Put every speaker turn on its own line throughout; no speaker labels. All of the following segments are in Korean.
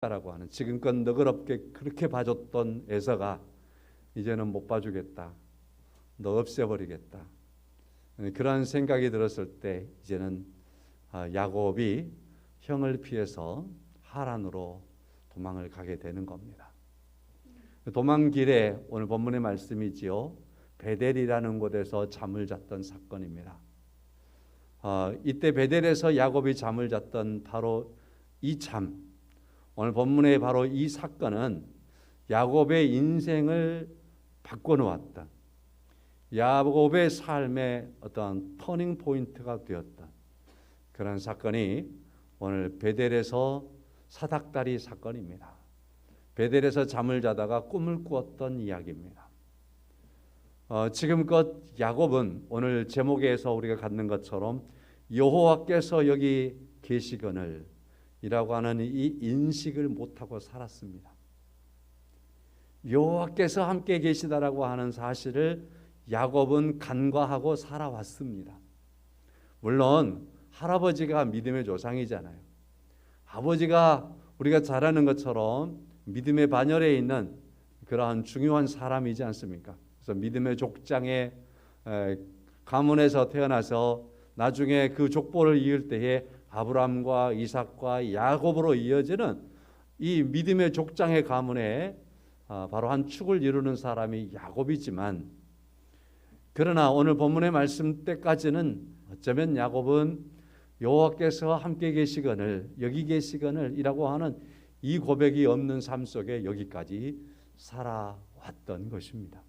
라고 하는, 지금껏 너그럽게 그렇게 봐줬던 에서가 이제는 못 봐주겠다, 너 없애버리겠다, 그러한 생각이 들었을 때 이제는 야곱이 형을 피해서 하란으로 도망을 가게 되는 겁니다. 도망길에 오늘 본문의 말씀이지요, 베델이라는 곳에서 잠을 잤던 사건입니다. 이때 베델에서 야곱이 잠을 잤던 바로 이 잠, 오늘 본문의 바로 이 사건은 야곱의 인생을 바꿔놓았던, 야곱의 삶의 어떤 터닝 포인트가 되었던 그런 사건이 오늘 베델에서 사닥다리 사건입니다. 베델에서 잠을 자다가 꿈을 꾸었던 이야기입니다. 지금껏 야곱은 오늘 제목에서 우리가 갖는 것처럼 여호와께서 여기 계시거늘 이라고 하는 이 인식을 못하고 살았습니다. 여호와께서 함께 계시다라고 하는 사실을 야곱은 간과하고 살아왔습니다. 물론 할아버지가 믿음의 조상이잖아요. 아버지가 우리가 잘 아는 것처럼 믿음의 반열에 있는 그러한 중요한 사람이지 않습니까? 그래서 믿음의 족장의 가문에서 태어나서 나중에 그 족보를 이을 때에 아브라함과 이삭과 야곱으로 이어지는 이 믿음의 족장의 가문에 바로 한 축을 이루는 사람이 야곱이지만, 그러나 오늘 본문의 말씀 때까지는 어쩌면 야곱은 여호와께서 함께 계시거늘, 여기 계시거늘 이라고 하는 이 고백이 없는 삶 속에 여기까지 살아왔던 것입니다.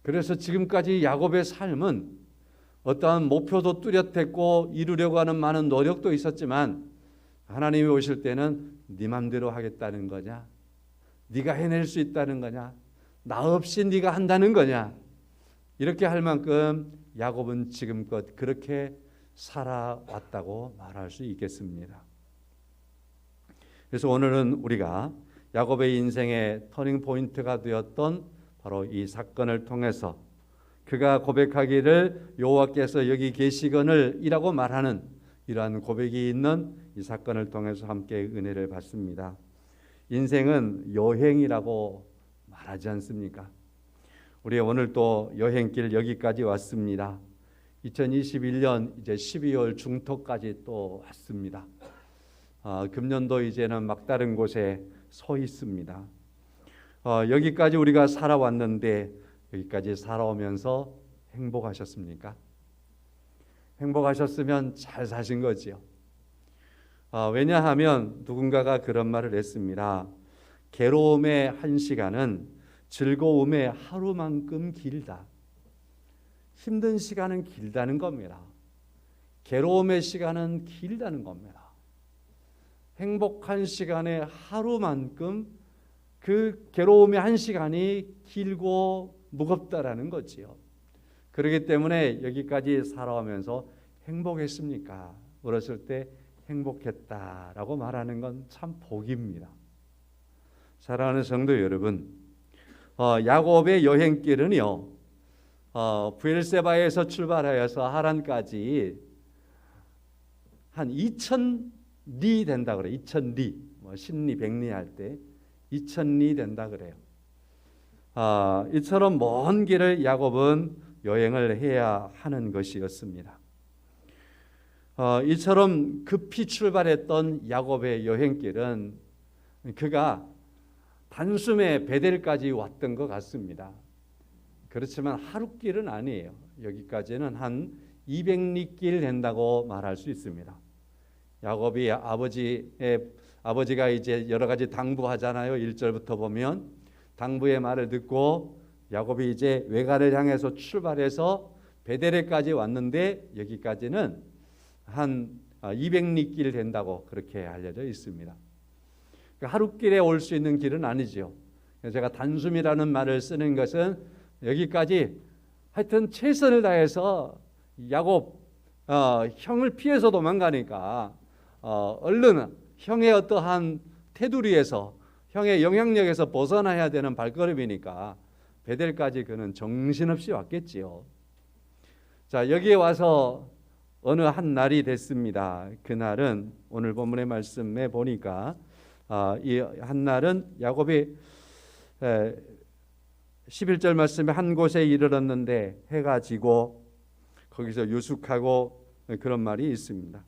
그래서 지금까지 야곱의 삶은 어떠한 목표도 뚜렷했고 이루려고 하는 많은 노력도 있었지만, 하나님이 오실 때는 네 맘대로 하겠다는 거냐, 네가 해낼 수 있다는 거냐, 나 없이 네가 한다는 거냐, 이렇게 할 만큼 야곱은 지금껏 그렇게 살아왔다고 말할 수 있겠습니다. 그래서 오늘은 우리가 야곱의 인생의 터닝 포인트가 되었던 바로 이 사건을 통해서 그가 고백하기를 여호와께서 여기 계시거늘 이라고 말하는 이러한 고백이 있는 이 사건을 통해서 함께 은혜를 받습니다. 인생은 여행이라고 말하지 않습니까? 우리 오늘 또 여행길 여기까지 왔습니다. 2021년 이제 12월 중토까지 또 왔습니다. 금년도 이제는 막다른 곳에 서 있습니다. 여기까지 우리가 살아왔는데, 여기까지 살아오면서 행복하셨습니까? 행복하셨으면 잘 사신 거지요. 왜냐하면 누군가가 그런 말을 했습니다. 괴로움의 한 시간은 즐거움의 하루만큼 길다. 힘든 시간은 길다는 겁니다. 괴로움의 시간은 길다는 겁니다. 행복한 시간의 하루만큼 그 괴로움의 한 시간이 길고 무겁다라는 거지요. 그렇기 때문에 여기까지 살아오면서 행복했습니까? 물었을 때 행복했다라고 말하는 건 참 복입니다. 사랑하는 성도 여러분, 야곱의 여행길은요, 브엘세바에서 출발하여서 하란까지 한 2000리 된다 그래요. 2000리, 신리, 백리 할 때 2000리 된다 그래요. 이처럼 먼 길을 야곱은 여행을 해야 하는 것이었습니다. 이처럼 급히 출발했던 야곱의 여행길은 그가 단숨에 베델까지 왔던 것 같습니다. 그렇지만 하루길은 아니에요. 여기까지는 한 200리 길 된다고 말할 수 있습니다. 야곱이 아버지가 이제 여러 가지 당부하잖아요. 1절부터 보면 당부의 말을 듣고 야곱이 이제 외가를 향해서 출발해서 베델에까지 왔는데, 여기까지는 한 200리 길 된다고 그렇게 알려져 있습니다. 그러니까 하루길에 올 수 있는 길은 아니죠. 제가 단숨이라는 말을 쓰는 것은 여기까지 하여튼 최선을 다해서 야곱 형을 피해서 도망가니까 얼른 형의 어떠한 테두리에서, 형의 영향력에서 벗어나야 되는 발걸음이니까 베델까지 그는 정신없이 왔겠지요. 자, 여기에 와서 어느 한 날이 됐습니다. 그날은 오늘 본문의 말씀에 보니까 이 한 날은 야곱이 11절 말씀에 한 곳에 이르렀는데 해가 지고 거기서 유숙하고 그런 말이 있습니다.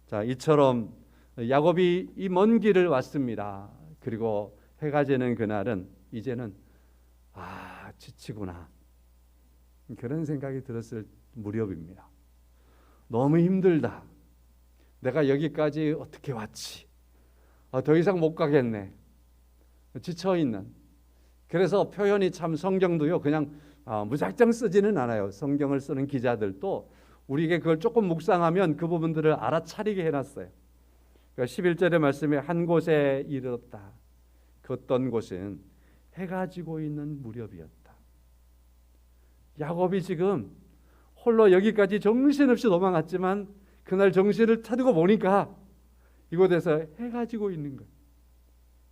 자, 이처럼 야곱이 이 먼 길을 왔습니다. 그리고 해가 지는 그날은 이제는 지치구나 그런 생각이 들었을 무렵입니다. 너무 힘들다. 내가 여기까지 어떻게 왔지? 더 이상 못 가겠네. 지쳐있는. 그래서 표현이 참 성경도요 그냥 무작정 쓰지는 않아요. 성경을 쓰는 기자들도 우리에게 그걸 조금 묵상하면 그 부분들을 알아차리게 해놨어요. 그러니까 11절의 말씀에 한 곳에 이르렀다. 그 어떤 곳은 해가 지고 있는 무렵이었다. 야곱이 지금 홀로 여기까지 정신없이 도망갔지만 그날 정신을 차리고 보니까 이곳에서 해가 지고 있는 거예요.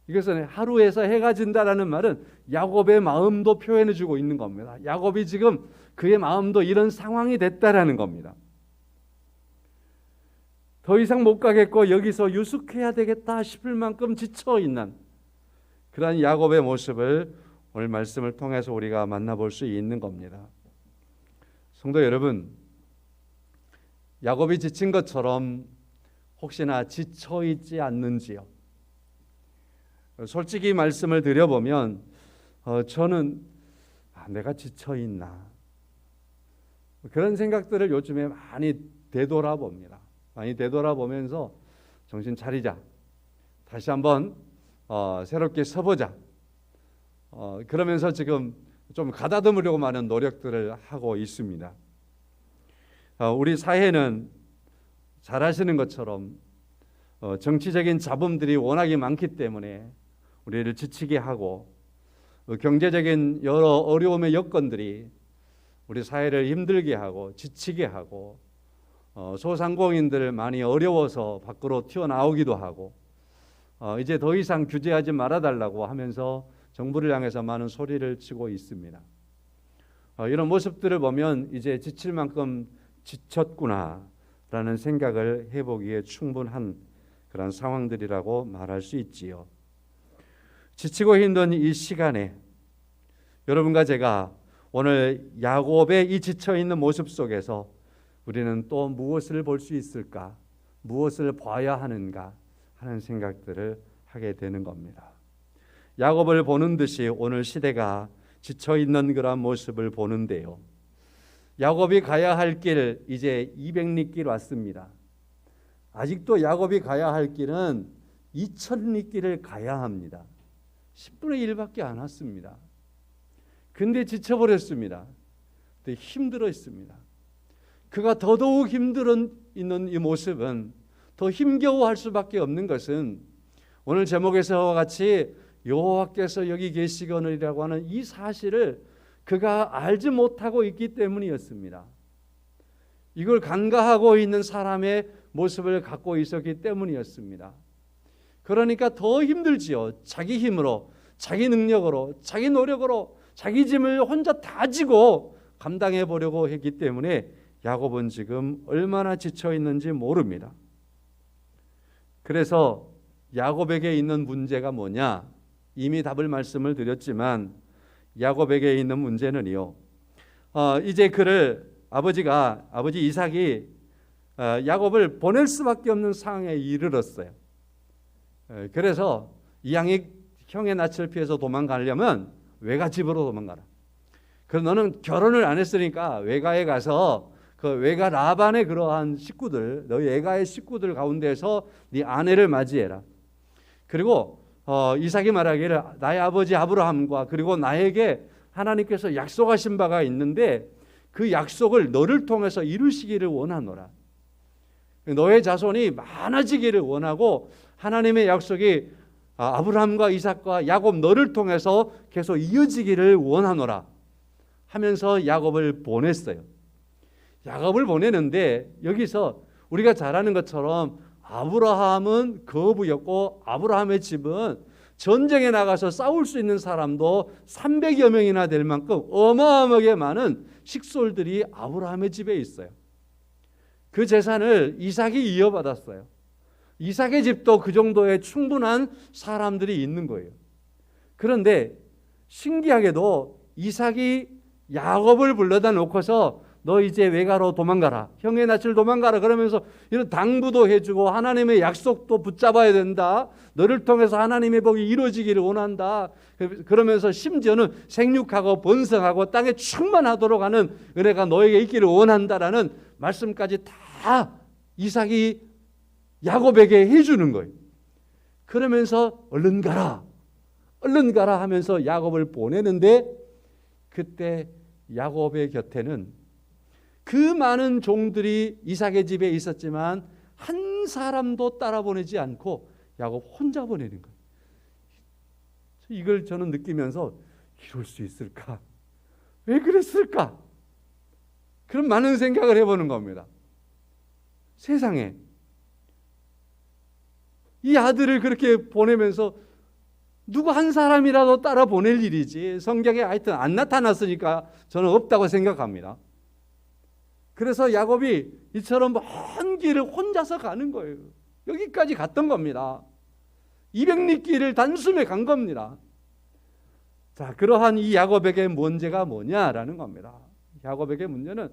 이것은 하루에서 해가 진다라는 말은 야곱의 마음도 표현해 주고 있는 겁니다. 야곱이 지금 그의 마음도 이런 상황이 됐다라는 겁니다. 더 이상 못 가겠고 여기서 유숙해야 되겠다 싶을 만큼 지쳐있는 그러한 야곱의 모습을 오늘 말씀을 통해서 우리가 만나볼 수 있는 겁니다. 성도 여러분, 야곱이 지친 것처럼 혹시나 지쳐있지 않는지요? 솔직히 말씀을 드려보면 저는 내가 지쳐있나 그런 생각들을 요즘에 많이 되돌아봅니다. 많이 되돌아보면서 정신 차리자, 다시 한번 새롭게 서보자, 그러면서 지금 좀 가다듬으려고 많은 노력들을 하고 있습니다. 우리 사회는 잘 아시는 것처럼 정치적인 잡음들이 워낙에 많기 때문에 우리를 지치게 하고 경제적인 여러 어려움의 여건들이 우리 사회를 힘들게 하고 지치게 하고 소상공인들 많이 어려워서 밖으로 튀어나오기도 하고 이제 더 이상 규제하지 말아달라고 하면서 정부를 향해서 많은 소리를 치고 있습니다. 이런 모습들을 보면 이제 지칠 만큼 지쳤구나라는 생각을 해보기에 충분한 그런 상황들이라고 말할 수 있지요. 지치고 힘든 이 시간에 여러분과 제가 오늘 야곱의 이 지쳐있는 모습 속에서 우리는 또 무엇을 볼 수 있을까? 무엇을 봐야 하는가? 하는 생각들을 하게 되는 겁니다. 야곱을 보는 듯이 오늘 시대가 지쳐있는 그런 모습을 보는데요. 야곱이 가야 할 길 이제 200리길 왔습니다. 아직도 야곱이 가야 할 길은 2000리길을 가야 합니다. 10분의 1밖에 안 왔습니다. 근데 지쳐버렸습니다. 힘들어 있습니다. 그가 더더욱 힘들어 있는 이 모습은 더 힘겨워할 수밖에 없는 것은 오늘 제목에서와 같이 여호와께서 여기 계시거니라고 하는 이 사실을 그가 알지 못하고 있기 때문이었습니다. 이걸 간과하고 있는 사람의 모습을 갖고 있었기 때문이었습니다. 그러니까 더 힘들지요. 자기 힘으로, 자기 능력으로, 자기 노력으로 자기 짐을 혼자 다 지고 감당해 보려고 했기 때문에 야곱은 지금 얼마나 지쳐 있는지 모릅니다. 그래서 야곱에게 있는 문제가 뭐냐? 이미 답을 말씀을 드렸지만 야곱에게 있는 문제는요. 이제 그를 아버지 이삭이 야곱을 보낼 수밖에 없는 상황에 이르렀어요. 그래서 이왕이 형의 낯을 피해서 도망가려면 외가 집으로 도망가라. 그럼 너는 결혼을 안 했으니까 외가에 가서 그 외가 라반의 그러한 식구들, 너희 애가의 식구들 가운데서 네 아내를 맞이해라. 그리고 이삭이 말하기를 나의 아버지 아브라함과 그리고 나에게 하나님께서 약속하신 바가 있는데 그 약속을 너를 통해서 이루시기를 원하노라. 너의 자손이 많아지기를 원하고 하나님의 약속이 아브라함과 이삭과 야곱 너를 통해서 계속 이어지기를 원하노라 하면서 야곱을 보냈어요. 야곱을 보내는데 여기서 우리가 잘 아는 것처럼 아브라함은 거부였고 아브라함의 집은 전쟁에 나가서 싸울 수 있는 사람도 300여 명이나 될 만큼 어마어마하게 많은 식솔들이 아브라함의 집에 있어요. 그 재산을 이삭이 이어받았어요. 이삭의 집도 그 정도의 충분한 사람들이 있는 거예요. 그런데 신기하게도 이삭이 야곱을 불러다 놓고서 너 이제 외가로 도망가라. 형의 낯을 도망가라. 그러면서 이런 당부도 해주고 하나님의 약속도 붙잡아야 된다. 너를 통해서 하나님의 복이 이루어지기를 원한다. 그러면서 심지어는 생육하고 번성하고 땅에 충만하도록 하는 은혜가 너에게 있기를 원한다라는 말씀까지 다 이삭이 야곱에게 해주는 거예요. 그러면서 얼른 가라. 얼른 가라 하면서 야곱을 보내는데 그때 야곱의 곁에는 그 많은 종들이 이삭의 집에 있었지만 한 사람도 따라 보내지 않고 야곱 혼자 보내는 거예요. 이걸 저는 느끼면서 이럴 수 있을까? 왜 그랬을까? 그런 많은 생각을 해보는 겁니다. 세상에 이 아들을 그렇게 보내면서 누구 한 사람이라도 따라 보낼 일이지 성경에 하여튼 안 나타났으니까 저는 없다고 생각합니다. 그래서 야곱이 이처럼 먼 길을 혼자서 가는 거예요. 여기까지 갔던 겁니다. 200리 길을 단숨에 간 겁니다. 자, 그러한 이 야곱에게 문제가 뭐냐라는 겁니다. 야곱에게 문제는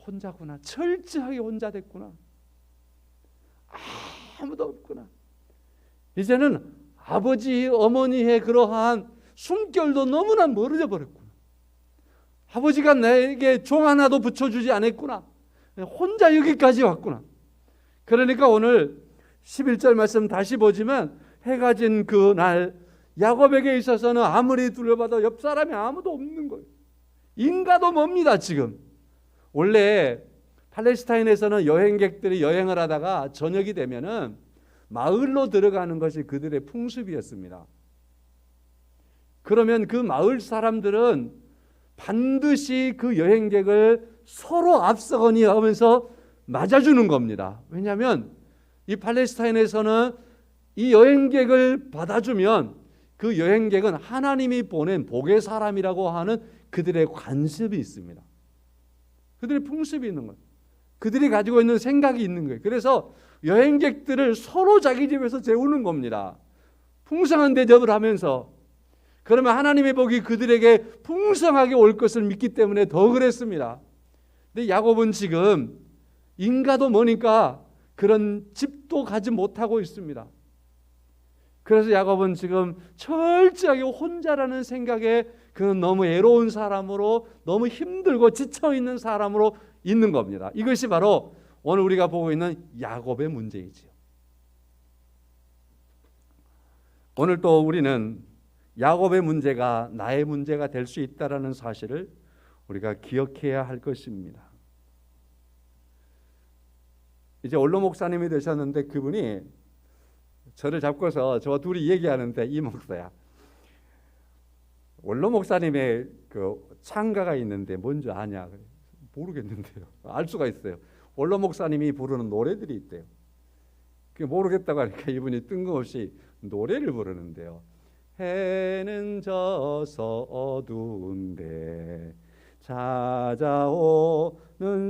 혼자구나. 철저하게 혼자 됐구나. 아무도 없구나. 이제는 아버지, 어머니의 그러한 숨결도 너무나 멀어져 버렸구나. 아버지가 나에게 종 하나도 붙여주지 않았구나. 혼자 여기까지 왔구나. 그러니까 오늘 11절 말씀 다시 보지만 해가 진 그날 야곱에게 있어서는 아무리 둘러봐도 옆 사람이 아무도 없는 거예요. 인가도 멉니다. 지금 원래 팔레스타인에서는 여행객들이 여행을 하다가 저녁이 되면은 마을로 들어가는 것이 그들의 풍습이었습니다. 그러면 그 마을 사람들은 반드시 그 여행객을 서로 앞서거니 하면서 맞아주는 겁니다. 왜냐하면 이 팔레스타인에서는 이 여행객을 받아주면 그 여행객은 하나님이 보낸 복의 사람이라고 하는 그들의 관습이 있습니다. 그들의 풍습이 있는 거예요. 그들이 가지고 있는 생각이 있는 거예요. 그래서 여행객들을 서로 자기 집에서 재우는 겁니다. 풍성한 대접을 하면서. 그러면 하나님의 복이 그들에게 풍성하게 올 것을 믿기 때문에 더 그랬습니다. 근데 야곱은 지금 인가도 머니까 그런 집도 가지 못하고 있습니다. 그래서 야곱은 지금 철저하게 혼자라는 생각에 그는 너무 애로운 사람으로 너무 힘들고 지쳐있는 사람으로 있는 겁니다. 이것이 바로 오늘 우리가 보고 있는 야곱의 문제이지요. 오늘 또 우리는 야곱의 문제가 나의 문제가 될 수 있다는 사실을 우리가 기억해야 할 것입니다. 이제 원로 목사님이 되셨는데 그분이 저를 잡고서 저와 둘이 얘기하는데 이 목사야. 원로 목사님의 그 창가가 있는데 뭔지 아냐? 모르겠는데요. 알 수가 있어요. 원로 목사님이 부르는 노래들이 있대요. 그게 모르겠다고 하니까 이분이 뜬금없이 노래를 부르는데요. 해는 져서 어두운데 찾아오는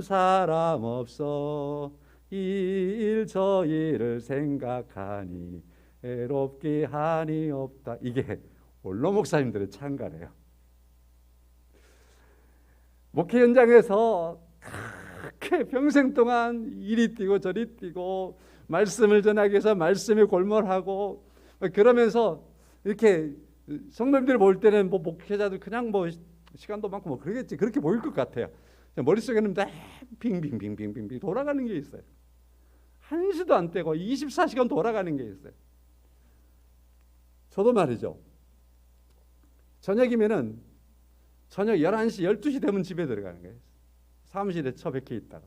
사람 없어 이 일 저 일을 생각하니 애롭기 한이 없다. 이게 원로 목사님들의 찬가래요. 목회 현장에서 그렇게 평생 동안 이리 뛰고 저리 뛰고 말씀을 전하기 위해서 말씀에 골몰하고 그러면서 이렇게 성도님들 볼 때는 뭐 목회자들 그냥 뭐 시간도 많고 뭐 그러겠지 그렇게 보일 것 같아요. 머릿속에는 빙빙빙빙빙 돌아가는 게 있어요. 한시도 안 떼고 24시간 돌아가는 게 있어요. 저도 말이죠. 저녁이면은 저녁 11시 12시 되면 집에 들어가는 거예요. 사무실에 처박혀 있다가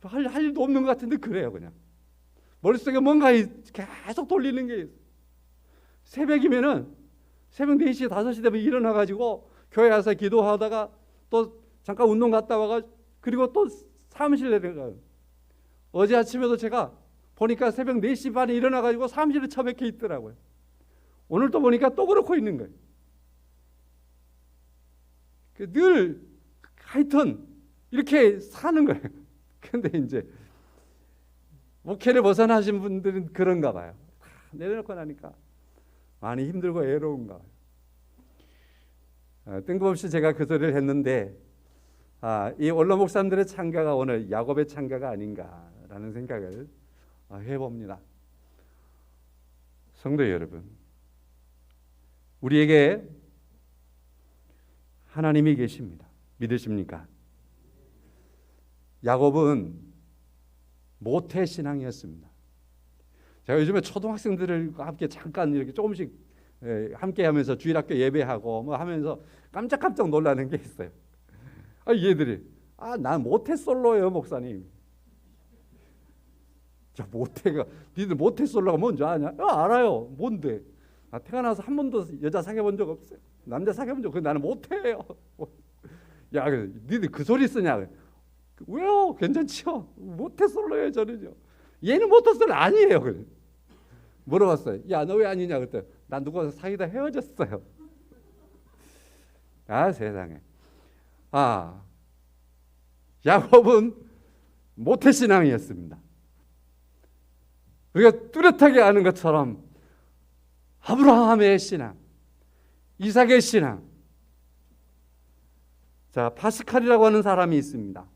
할 일도 없는 것 같은데 그래요. 그냥 머릿속에 뭔가 계속 돌리는 게 있어요. 새벽이면은 새벽 4시 5시 되면 일어나가지고 교회 와서 기도하다가 또 잠깐 운동 갔다 와가 그리고 또 사무실에 들어가요. 어제 아침에도 제가 보니까 새벽 4시 반에 일어나가지고 사무실에 처박혀 있더라고요. 오늘도 보니까 또 그렇고 있는 거예요. 늘 하여튼 이렇게 사는 거예요. 근데 이제 목회를 벗어나신 분들은 그런가 봐요. 내려놓고 나니까 많이 힘들고 외로운가 봐요. 뜬금없이 제가 그 소리를 했는데 이 원로 목사님들의 찬가가 오늘 야곱의 찬가가 아닌가라는 생각을 해봅니다. 성도 여러분, 우리에게 하나님이 계십니다. 믿으십니까? 야곱은 모태신앙이었습니다. 제가 요즘에 초등학생들과 함께 잠깐 이렇게 조금씩 함께 하면서 주일학교 예배하고 뭐 하면서 깜짝깜짝 놀라는 게 있어요. 얘들이 난 모태솔로예요 목사님. 자, 모태가 니들 모태솔로가 뭔지 아냐? 알아요. 뭔데? 나 태어나서 한 번도 여자 사귀어 본 적 없어요. 남자 사귀어 본 적 없어요. 나는 모태예요. 야, 니들 그 소리 쓰냐? 왜요? 괜찮죠? 모태솔로예요 저는요. 얘는 모태솔로 아니에요. 그래. 물어봤어요. 야, 너 왜 아니냐? 그때 난 누가 사귀다 헤어졌어요. 세상에. 야곱은 모태신앙이었습니다. 우리가 뚜렷하게 아는 것처럼 아브라함의 신앙, 이삭의 신앙. 자, 파스칼이라고 하는 사람이 있습니다.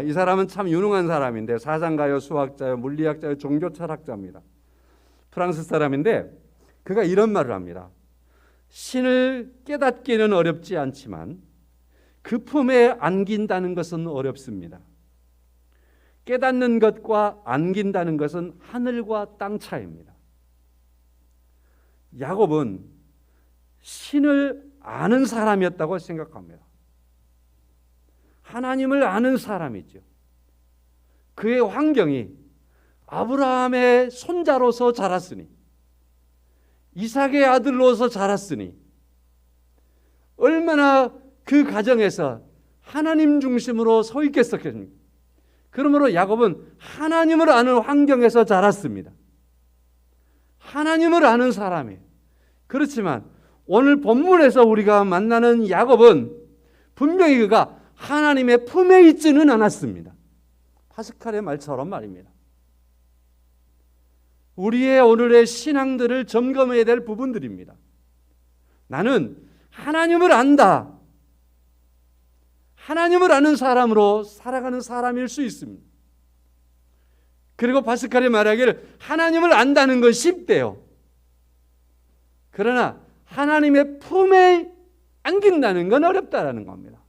이 사람은 참 유능한 사람인데 사상가요, 수학자요, 물리학자요, 종교철학자입니다. 프랑스 사람인데 그가 이런 말을 합니다. 신을 깨닫기는 어렵지 않지만 그 품에 안긴다는 것은 어렵습니다. 깨닫는 것과 안긴다는 것은 하늘과 땅 차이입니다. 야곱은 신을 아는 사람이었다고 생각합니다. 하나님을 아는 사람이죠. 그의 환경이 아브라함의 손자로서 자랐으니, 이삭의 아들로서 자랐으니 얼마나 그 가정에서 하나님 중심으로 서 있겠습니까? 그러므로 야곱은 하나님을 아는 환경에서 자랐습니다. 하나님을 아는 사람이에요. 그렇지만 오늘 본문에서 우리가 만나는 야곱은 분명히 그가 하나님의 품에 있지는 않았습니다. 파스칼의 말처럼 말입니다. 우리의 오늘의 신앙들을 점검해야 될 부분들입니다. 나는 하나님을 안다. 하나님을 아는 사람으로 살아가는 사람일 수 있습니다. 그리고 파스칼이 말하기를 하나님을 안다는 건 쉽대요. 그러나 하나님의 품에 안긴다는 건 어렵다라는 겁니다.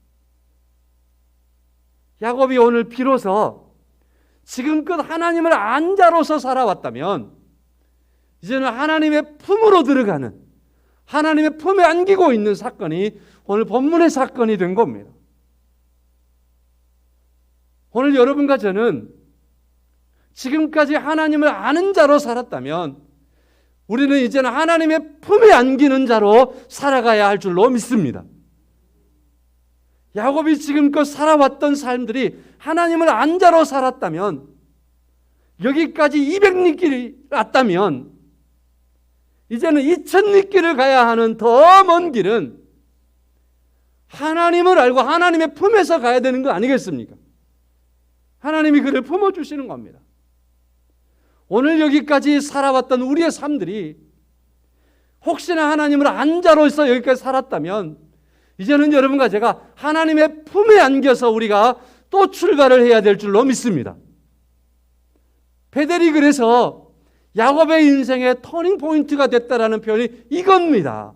야곱이 오늘 비로소 지금껏 하나님을 안 자로서 살아왔다면 이제는 하나님의 품으로 들어가는, 하나님의 품에 안기고 있는 사건이 오늘 본문의 사건이 된 겁니다. 오늘 여러분과 저는 지금까지 하나님을 아는 자로 살았다면 우리는 이제는 하나님의 품에 안기는 자로 살아가야 할 줄로 믿습니다. 야곱이 지금껏 살아왔던 삶들이 하나님을 안 자로 살았다면, 여기까지 200리길이 왔다면 이제는 2000리길을 가야 하는 더 먼 길은 하나님을 알고 하나님의 품에서 가야 되는 거 아니겠습니까? 하나님이 그를 품어주시는 겁니다. 오늘 여기까지 살아왔던 우리의 삶들이 혹시나 하나님을 안 자로서 여기까지 살았다면 이제는 여러분과 제가 하나님의 품에 안겨서 우리가 또 출발을 해야 될 줄로 믿습니다. 베델이 그래서 야곱의 인생의 터닝 포인트가 됐다라는 표현이 이겁니다.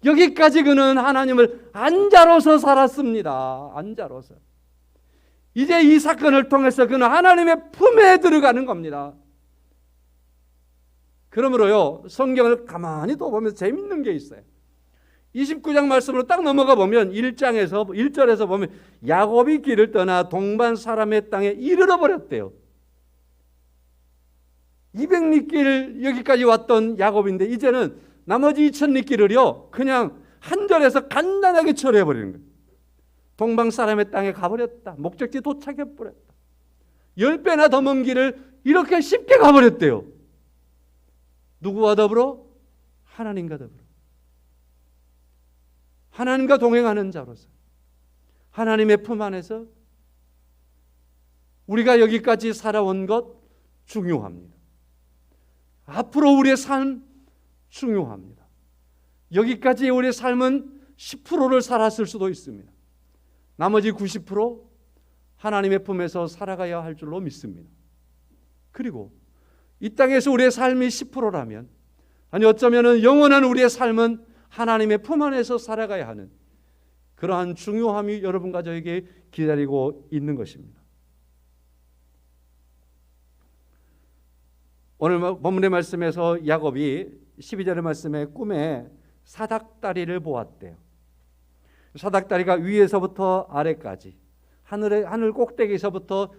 여기까지 그는 하나님을 안 자로서 살았습니다. 안 자로서. 이제 이 사건을 통해서 그는 하나님의 품에 들어가는 겁니다. 그러므로요, 성경을 가만히 또 보면서 재밌는 게 있어요. 29장 말씀으로 딱 넘어가 보면 1절에서 보면 야곱이 길을 떠나 동반 사람의 땅에 이르러 버렸대요. 200리길 여기까지 왔던 야곱인데 이제는 나머지 2000리길을요 그냥 한 절에서 간단하게 처리해 버리는 거예요. 동방 사람의 땅에 가버렸다. 목적지 도착해 버렸다. 10배나 더 먼 길을 이렇게 쉽게 가버렸대요. 누구와 더불어? 하나님과 더불어. 하나님과 동행하는 자로서, 하나님의 품 안에서 우리가 여기까지 살아온 것 중요합니다. 앞으로 우리의 삶 중요합니다. 여기까지 우리의 삶은 10%를 살았을 수도 있습니다. 나머지 90% 하나님의 품에서 살아가야 할 줄로 믿습니다. 그리고 이 땅에서 우리의 삶이 10%라면, 아니 어쩌면 영원한 우리의 삶은 하나님의 품 안에서 살아가야 하는 그러한 중요함이 여러분과 저에게 기다리고 있는 것입니다. 오늘 본문의 말씀에서 야곱이 12절의 말씀에 꿈에 사닥다리를 보았대요. 사닥다리가 위에서부터 아래까지 하늘 꼭대기에서부터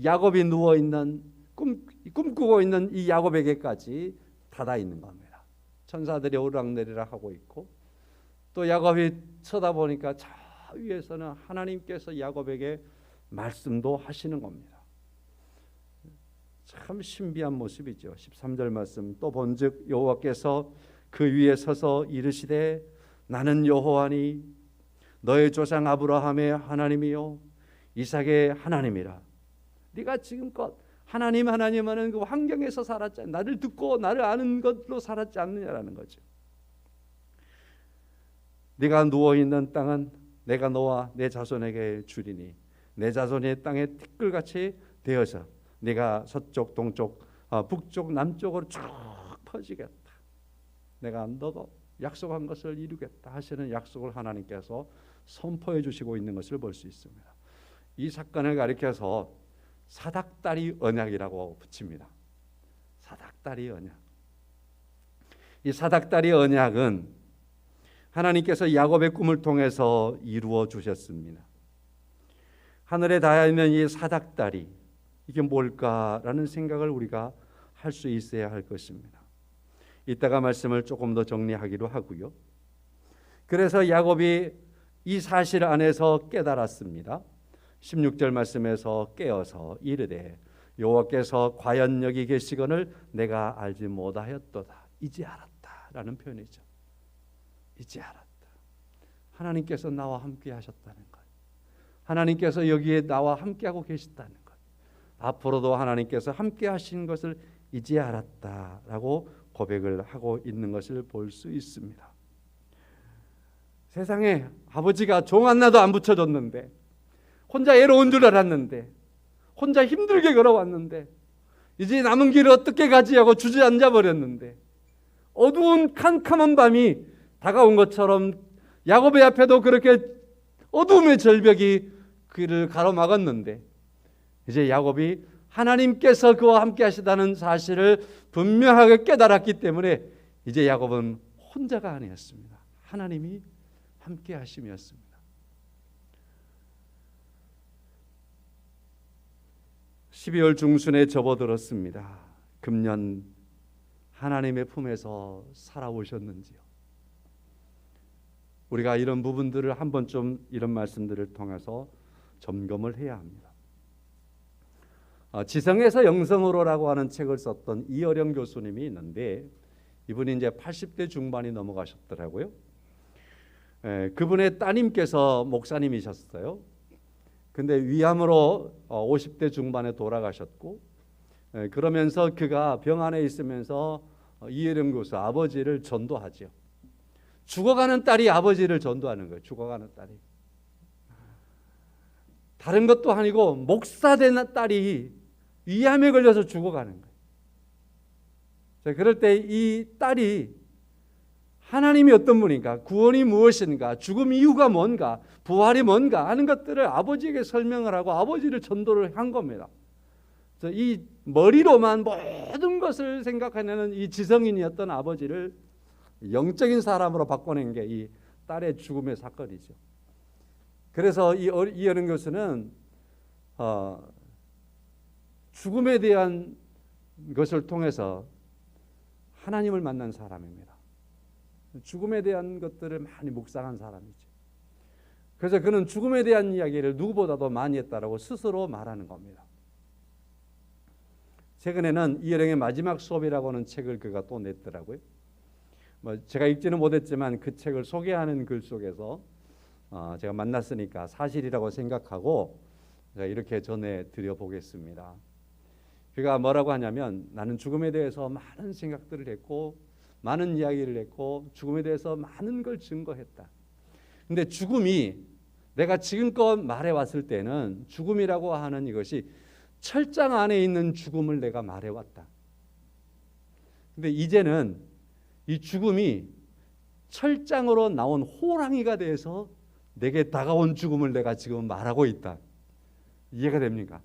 야곱이 누워있는 꿈꾸고 있는 이 야곱에게까지 닫아 있는 겁니다. 천사들이 오르락내리락 하고 있고, 또 야곱이 쳐다보니까 저 위에서는 하나님께서 야곱에게 말씀도 하시는 겁니다. 참 신비한 모습이죠. 13절 말씀, 또 본즉 여호와께서 그 위에 서서 이르시되 나는 여호와니 너의 조상 아브라함의 하나님이요 이삭의 하나님이라. 네가 지금껏 하나님 하는 그 환경에서 살았지, 나를 듣고 나를 아는 것로 살았지 않느냐라는 거죠. 네가 누워있는 땅은 내가 너와 내 자손에게 주리니 내 자손이 땅에 티끌같이 되어서 네가 서쪽 동쪽 북쪽 남쪽으로 쭉 퍼지겠다. 내가 너가 약속한 것을 이루겠다 하시는 약속을 하나님께서 선포해 주시고 있는 것을 볼 수 있습니다. 이 사건을 가리켜서 사닥다리 언약이라고 붙입니다. 사닥다리 언약. 이 사닥다리 언약은 하나님께서 야곱의 꿈을 통해서 이루어 주셨습니다. 하늘에 닿아 있는 이 사닥다리, 이게 뭘까라는 생각을 우리가 할 수 있어야 할 것입니다. 이따가 말씀을 조금 더 정리하기로 하고요. 그래서 야곱이 이 사실 안에서 깨달았습니다. 16절 말씀에서 깨어서 이르되 여호와께서 과연 여기 계시거늘 내가 알지 못하였도다. 이제 알았다라는 표현이죠. 이제 알았다. 하나님께서 나와 함께 하셨다는 것, 하나님께서 여기에 나와 함께하고 계시다는 것, 앞으로도 하나님께서 함께 하신 것을 이제 알았다라고 고백을 하고 있는 것을 볼 수 있습니다. 세상에 아버지가 종 하나도 안 붙여줬는데, 혼자 애로운 줄 알았는데, 혼자 힘들게 걸어왔는데, 이제 남은 길을 어떻게 가지 하고 주저앉아 버렸는데, 어두운 캄캄한 밤이 다가온 것처럼 야곱의 앞에도 그렇게 어둠의 절벽이 그를 가로막았는데, 이제 야곱이 하나님께서 그와 함께 하시다는 사실을 분명하게 깨달았기 때문에 이제 야곱은 혼자가 아니었습니다. 하나님이 함께 하심이었습니다. 12월 중순에 접어들었습니다. 금년 하나님의 품에서 살아오셨는지요? 우리가 이런 부분들을 한 번쯤 이런 말씀들을 통해서 점검을 해야 합니다. 지성에서 영성으로라고 하는 책을 썼던 이어령 교수님이 있는데, 이분이 이제 80대 중반이 넘어가셨더라고요. 그분의 따님께서 목사님이셨어요. 근데 위암으로 50대 중반에 돌아가셨고, 그러면서 그가 병 안에 있으면서 이어령 교수 아버지를 전도하죠. 죽어가는 딸이 아버지를 전도하는 거예요. 죽어가는 딸이. 다른 것도 아니고 목사된 딸이 위암에 걸려서 죽어가는 거예요. 자, 그럴 때 이 딸이 하나님이 어떤 분인가, 구원이 무엇인가, 죽음 이유가 뭔가, 부활이 뭔가 하는 것들을 아버지에게 설명을 하고 아버지를 전도를 한 겁니다. 이 머리로만 모든 것을 생각하는 이 지성인이었던 아버지를 영적인 사람으로 바꿔낸 게 이 딸의 죽음의 사건이죠. 그래서 이어른 교수는 죽음에 대한 것을 통해서 하나님을 만난 사람입니다. 죽음에 대한 것들을 많이 묵상한 사람이죠. 그래서 그는 죽음에 대한 이야기를 누구보다도 많이 했다라고 스스로 말하는 겁니다. 최근에는 이어령의 마지막 수업이라고 하는 책을 그가 또 냈더라고요. 제가 읽지는 못했지만 그 책을 소개하는 글 속에서 제가 만났으니까 사실이라고 생각하고 제가 이렇게 전해드려 보겠습니다. 그가 뭐라고 하냐면, 나는 죽음에 대해서 많은 생각들을 했고 많은 이야기를 했고 죽음에 대해서 많은 걸 증거했다. 근데 죽음이, 내가 지금껏 말해왔을 때는 죽음이라고 하는 이것이 철장 안에 있는 죽음을 내가 말해왔다. 근데 이제는 이 죽음이 철장으로 나온 호랑이가 돼서 내게 다가온 죽음을 내가 지금 말하고 있다. 이해가 됩니까?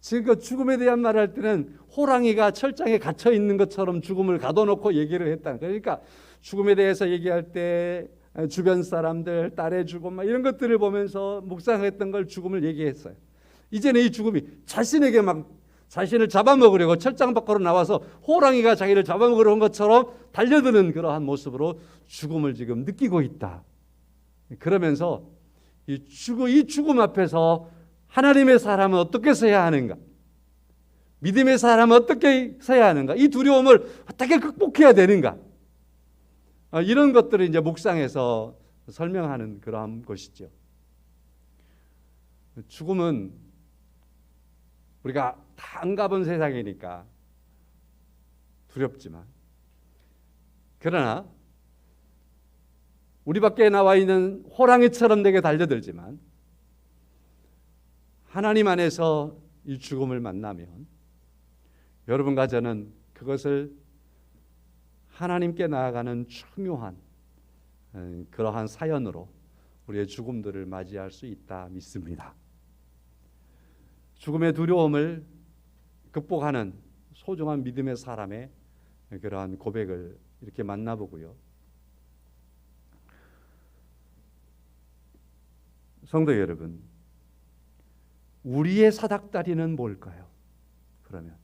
지금 그 죽음에 대한 말을 할 때는 호랑이가 철장에 갇혀 있는 것처럼 죽음을 가둬놓고 얘기를 했다. 그러니까 죽음에 대해서 얘기할 때 주변 사람들, 딸의 죽음 이런 것들을 보면서 묵상했던 걸 죽음을 얘기했어요. 이제는 이 죽음이 자신에게 막 자신을 잡아먹으려고 철장 밖으로 나와서 호랑이가 자기를 잡아먹으려 한 것처럼 달려드는 그러한 모습으로 죽음을 지금 느끼고 있다. 그러면서 이 죽음 앞에서 하나님의 사람은 어떻게 서야 하는가? 믿음의 사람은 어떻게 서야 하는가? 이 두려움을 어떻게 극복해야 되는가? 이런 것들을 이제 묵상해서 설명하는 그러한 것이죠. 죽음은 우리가 다 안 가본 세상이니까 두렵지만, 그러나 우리 밖에 나와 있는 호랑이처럼 내게 달려들지만 하나님 안에서 이 죽음을 만나면 여러분과 저는 그것을 하나님께 나아가는 중요한 그러한 사연으로 우리의 죽음들을 맞이할 수 있다 믿습니다. 죽음의 두려움을 극복하는 소중한 믿음의 사람의 그러한 고백을 이렇게 만나보고요. 성도 여러분, 우리의 사닥다리는 뭘까요? 그러면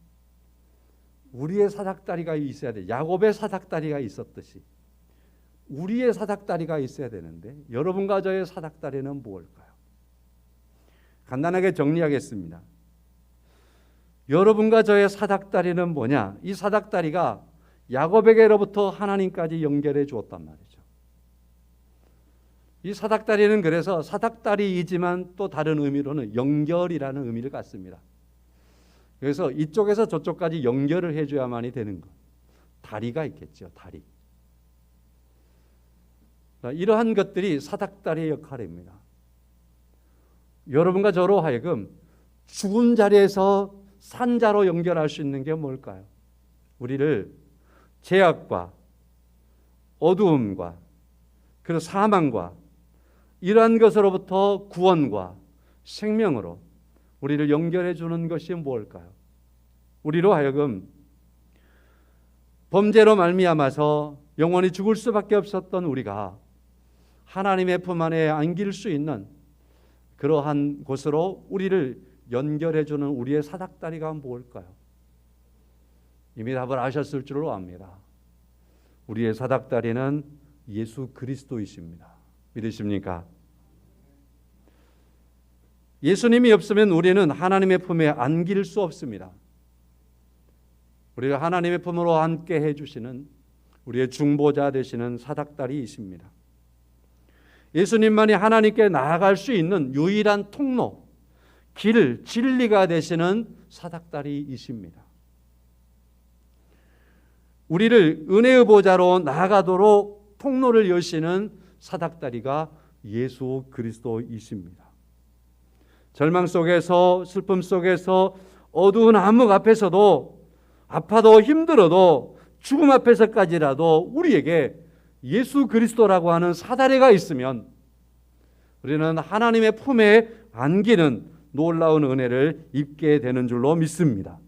우리의 사닥다리가 있어야 돼. 야곱의 사닥다리가 있었듯이 우리의 사닥다리가 있어야 되는데, 여러분과 저의 사닥다리는 무엇일까요? 간단하게 정리하겠습니다. 여러분과 저의 사닥다리는 뭐냐? 이 사닥다리가 야곱에게로부터 하나님까지 연결해 주었단 말이죠. 이 사닥다리는 그래서 사닥다리이지만 또 다른 의미로는 연결이라는 의미를 갖습니다. 그래서 이쪽에서 저쪽까지 연결을 해줘야만이 되는 것. 다리가 있겠죠. 다리. 이러한 것들이 사닥다리의 역할입니다. 여러분과 저로 하여금 죽은 자리에서 산자로 연결할 수 있는 게 뭘까요? 우리를 죄악과 어두움과 그리고 사망과 이러한 것으로부터 구원과 생명으로 우리를 연결해 주는 것이 무엇일까요? 우리로 하여금 범죄로 말미암아서 영원히 죽을 수밖에 없었던 우리가 하나님의 품 안에 안길 수 있는 그러한 곳으로 우리를 연결해 주는 우리의 사닥다리가 무엇일까요? 이미 답을 아셨을 줄로 압니다. 우리의 사닥다리는 예수 그리스도이십니다. 믿으십니까? 예수님이 없으면 우리는 하나님의 품에 안길 수 없습니다. 우리가 하나님의 품으로 함께 해주시는 우리의 중보자 되시는 사닥다리이십니다. 예수님만이 하나님께 나아갈 수 있는 유일한 통로, 길, 진리가 되시는 사닥다리이십니다. 우리를 은혜의 보좌로 나아가도록 통로를 여시는 사닥다리가 예수 그리스도이십니다. 절망 속에서, 슬픔 속에서, 어두운 암흑 앞에서도, 아파도 힘들어도, 죽음 앞에서까지라도 우리에게 예수 그리스도라고 하는 사다리가 있으면 우리는 하나님의 품에 안기는 놀라운 은혜를 입게 되는 줄로 믿습니다.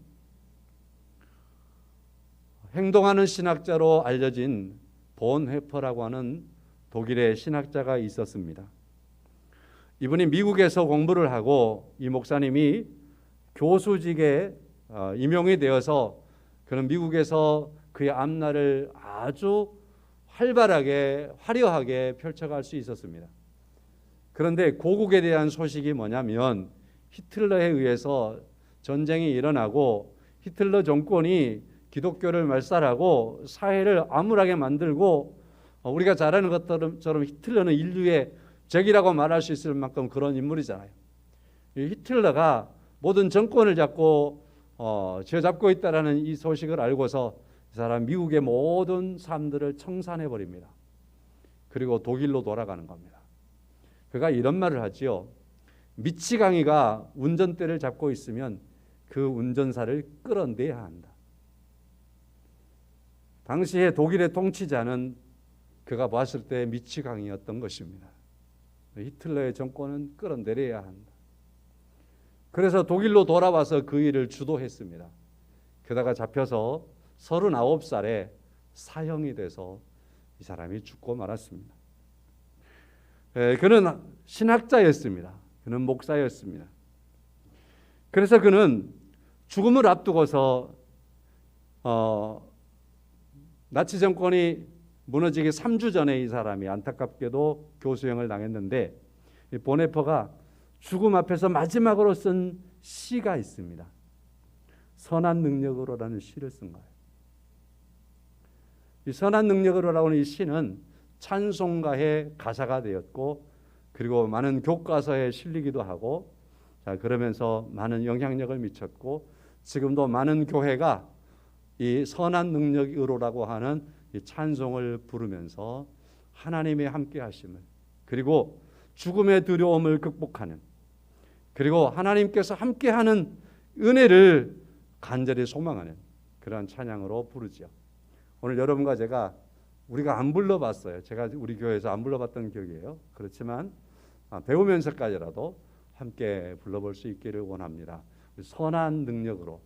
행동하는 신학자로 알려진 본헤퍼라고 하는 독일의 신학자가 있었습니다. 이분이 미국에서 공부를 하고 이 목사님이 교수직에 임용이 되어서 그런 미국에서 그의 앞날을 아주 활발하게 화려하게 펼쳐갈 수 있었습니다. 그런데 고국에 대한 소식이 뭐냐면 히틀러에 의해서 전쟁이 일어나고 히틀러 정권이 기독교를 말살하고 사회를 암울하게 만들고 우리가 잘 아는 것처럼 히틀러는 인류의 적이라고 말할 수 있을 만큼 그런 인물이잖아요. 이 히틀러가 모든 정권을 잡고 쥐어잡고 있다라는 이 소식을 알고서 이 사람 미국의 모든 사람들을 청산해 버립니다. 그리고 독일로 돌아가는 겁니다. 그가 이런 말을 하지요. 미치광이가 운전대를 잡고 있으면 그 운전사를 끌어내야 한다. 당시에 독일의 통치자는 그가 봤을 때 미치광이였던 것입니다. 히틀러의 정권은 끌어내려야 한다. 그래서 독일로 돌아와서 그 일을 주도했습니다. 게다가 잡혀서 39살에 사형이 돼서 이 사람이 죽고 말았습니다. 그는 신학자였습니다. 그는 목사였습니다. 그래서 그는 죽음을 앞두고서 나치 정권이 무너지기 3주 전에 이 사람이 안타깝게도 교수형을 당했는데 보네퍼가 죽음 앞에서 마지막으로 쓴 시가 있습니다. 선한 능력으로라는 시를 쓴 거예요. 이 선한 능력으로라는 이 시는 찬송가의 가사가 되었고 그리고 많은 교과서에 실리기도 하고 그러면서 많은 영향력을 미쳤고 지금도 많은 교회가 이 선한 능력으로라고 하는 이 찬송을 부르면서 하나님의 함께 하심을 그리고 죽음의 두려움을 극복하는 그리고 하나님께서 함께하는 은혜를 간절히 소망하는 그러한 찬양으로 부르죠. 오늘 여러분과 제가 우리가 안 불러봤어요. 제가 우리 교회에서 안 불러봤던 기억이에요. 그렇지만 배우면서까지라도 함께 불러볼 수 있기를 원합니다. 선한 능력으로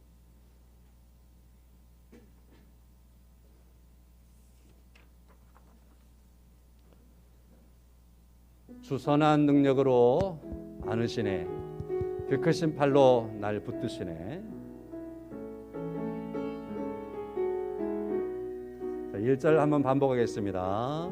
주 선한 능력으로 안으시네 그 크신 팔로 날 붙드시네. 1절 한번 반복하겠습니다.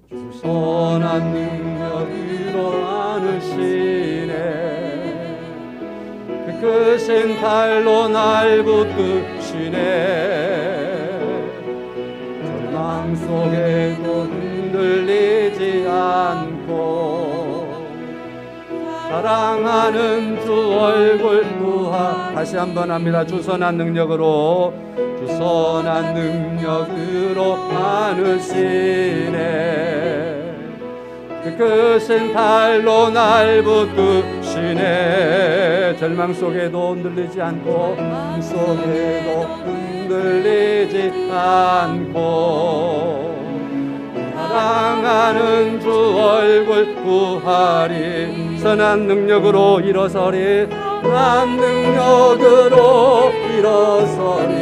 주 선한 능력으로 안으시네 그 크신 팔로 날 붙드시네 절망 속에도 흔들리지 않고 사랑하는 주 얼굴 부하 다시 한번 합니다. 주 선한 능력으로 주 선한 능력으로 안으시네 그 크신 팔로 날 붙드시네 절망 속에도 흔들리지 않고 속에도 흔들리지 않고 사랑하는 주 얼굴 구하리 선한 능력으로 일어서리 선한 능력으로 일어서리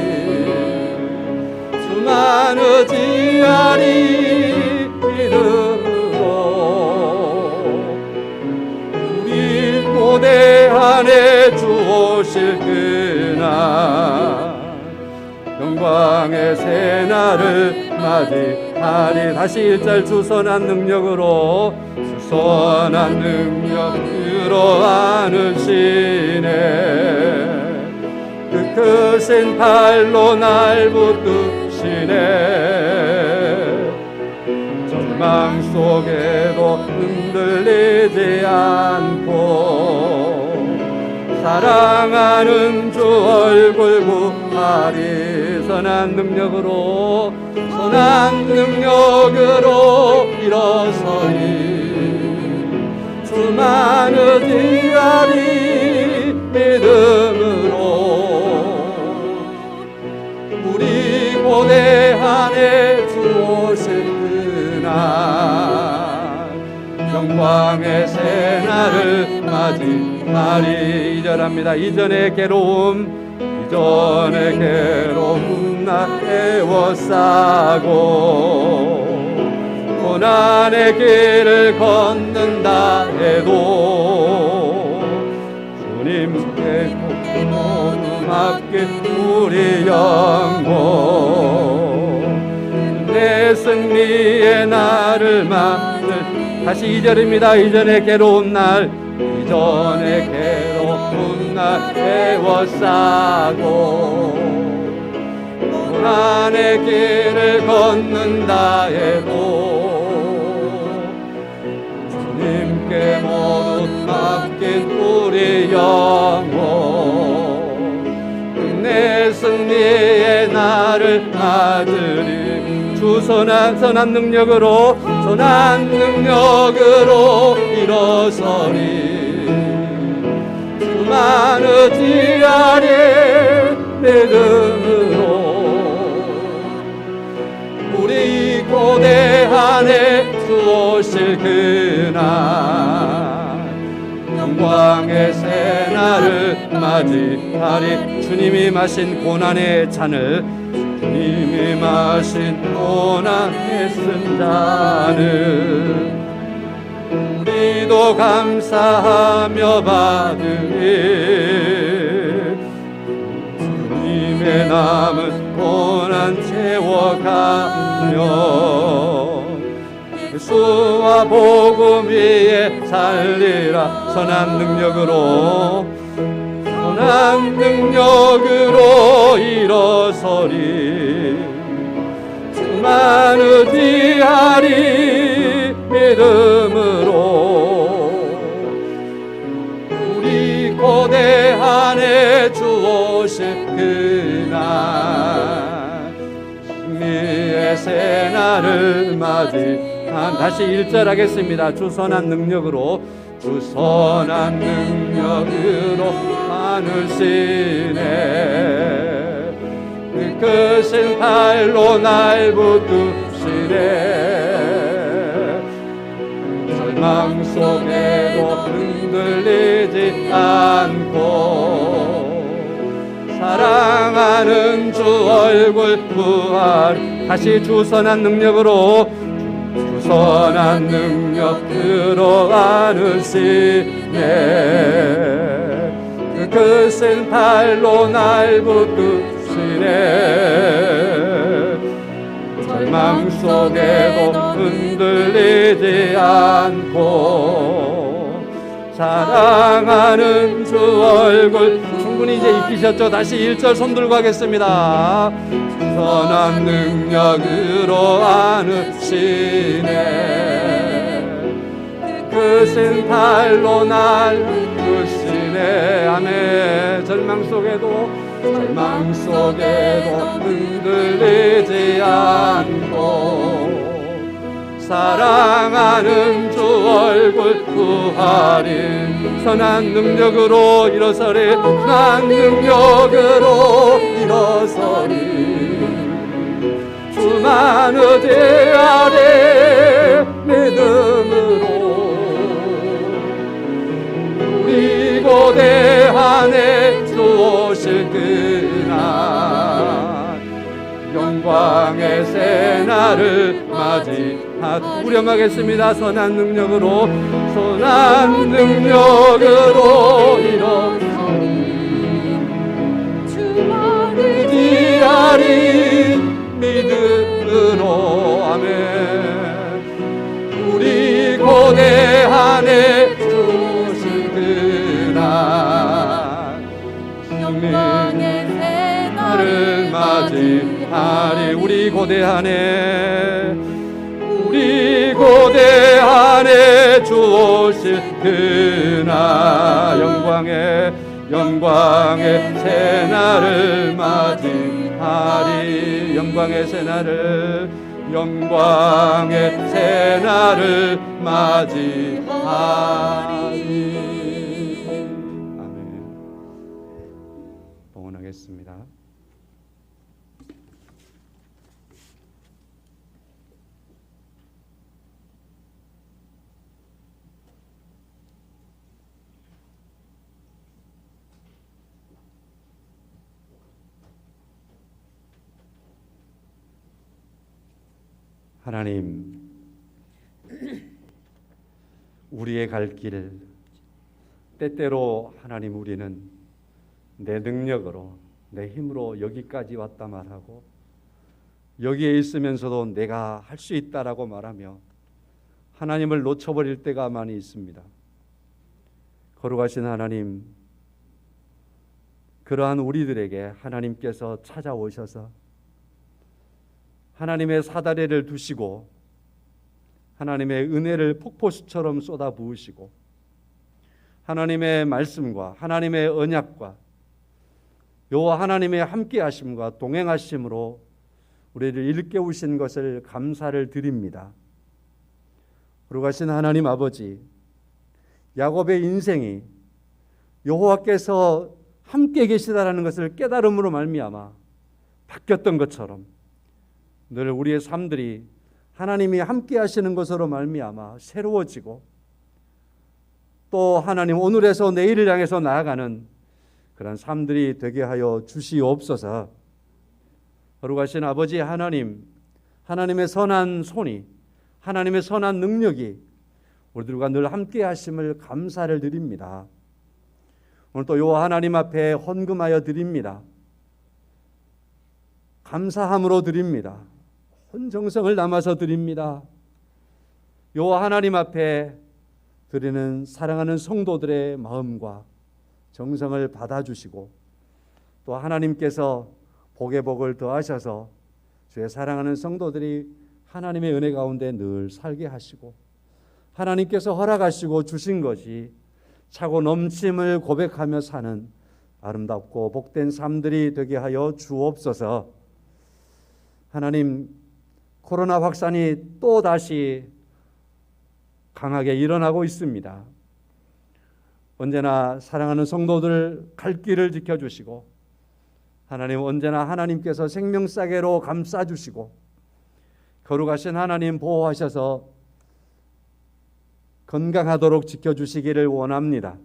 수많은 지하리 믿음으로 우리 고대 안에 주 오실 그날 영광의 새날을 맞이하리 다시 1절 주 선한 능력으로 주 선한 능력으로 안으시네 그 크신 팔로 날 붙드시네 절망 속에도 흔들리지 않고 사랑하는 주 얼굴 구하리 선한 능력으로 일어서리 주만을 기다리 믿음으로 우리 고대한에 주 오실 그날 영광의 새날을 맞이하리 2절합니다. 이전의 괴로움 나 애워싸고 고난의 길을 걷는다 해도 주님께 모두 맡길 우리 영혼 내 승리의 날을 맞을 다시 2절입니다. 이전의 괴로운 날 애워싸고 고난의 길을 걷는다 해도 주님께 모두 맡긴 우리 영혼 내 승리의 날을 맞으리 주 선한 능력으로 일어서리 주만 의지하리 믿음으로 우리 고대한에 주 오실 그날 영광의 새날을 맞이하리 주님이 마신 고난의 잔을 주님이 마신 고난의 쓴 잔을 우리도 감사하며 받으리 주님의 남은 고난 채워가며 예수와 복음 위에 살리라 선한 능력으로 일어서리 주만 의지하리 믿음으로 우리 고대한에 주 오실 그날 승리의 새날을 맞이한 다시 1절 하겠습니다. 주 선한 능력으로 하늘 시내 그 크신 팔로 날 붙드시네 절망 속에도 흔들리지 않고 사랑하는 주 얼굴 부활 다시 주 선한 능력으로 안으시네 그 크신 팔로 날 붙드시네 절망 속에도 흔들리지 않고 사랑하는 주 얼굴 충분히 이제 익히셨죠? 다시 1절 손 들고 하겠습니다. 선한 능력으로 안으시네 크신 팔로 날 붙드시네 아멘 절망 속에도 흔들리지 않고 사랑하는 주 얼굴 구하리 선한 능력으로 일어서리 선한 능력으로 일어서리 주만 의지하리 믿음으로 우리 고대한에 주 오실 그날 영광의 새날을 맞이하다 후렴하겠습니다. 선한 능력으로 일어서리 주만 의지하리 믿음으로 아멘 우리 고대한에 주실 그날 영광의 새날을 맞이하리 우리 고대한에 주 오실 그날 영광의 새날을 맞이하리 영광의 새날을 맞이하리 아멘 봉헌하겠습니다. 하나님, 우리의 갈 길 때때로 하나님 우리는 내 능력으로 내 힘으로 여기까지 왔다 말하고 여기에 있으면서도 내가 할 수 있다라고 말하며 하나님을 놓쳐버릴 때가 많이 있습니다. 거룩하신 하나님, 그러한 우리들에게 하나님께서 찾아오셔서 하나님의 사다리를 두시고 하나님의 은혜를 폭포수처럼 쏟아 부으시고 하나님의 말씀과 하나님의 언약과 여호와 하나님의 함께 하심과 동행하심으로 우리를 일깨우신 것을 감사를 드립니다. 거룩하신 하나님 아버지, 야곱의 인생이 여호와께서 함께 계시다라는 것을 깨달음으로 말미암아 바뀌었던 것처럼 늘 우리의 삶들이 하나님이 함께 하시는 것으로 말미암아 새로워지고 또 하나님 오늘에서 내일을 향해서 나아가는 그런 삶들이 되게 하여 주시옵소서. 거룩하신 아버지 하나님, 하나님의 선한 손이, 하나님의 선한 능력이 우리들과 늘 함께 하심을 감사를 드립니다. 오늘 또 여호와 하나님 앞에 헌금하여 드립니다. 감사함으로 드립니다. 온 정성을 담아서 드립니다. 여호와 하나님 앞에 드리는 사랑하는 성도들의 마음과 정성을 받아주시고 또 하나님께서 복의 복을 더하셔서 주의 사랑하는 성도들이 하나님의 은혜 가운데 늘 살게 하시고 하나님께서 허락하시고 주신 것이 차고 넘침을 고백하며 사는 아름답고 복된 삶들이 되게 하여 주옵소서. 하나님, 코로나 확산이 또 다시 강하게 일어나고 있습니다. 언제나 사랑하는 성도들 갈 길을 지켜주시고 하나님 언제나 하나님께서 생명싸개로 감싸주시고 거룩하신 하나님 보호하셔서 건강하도록 지켜주시기를 원합니다.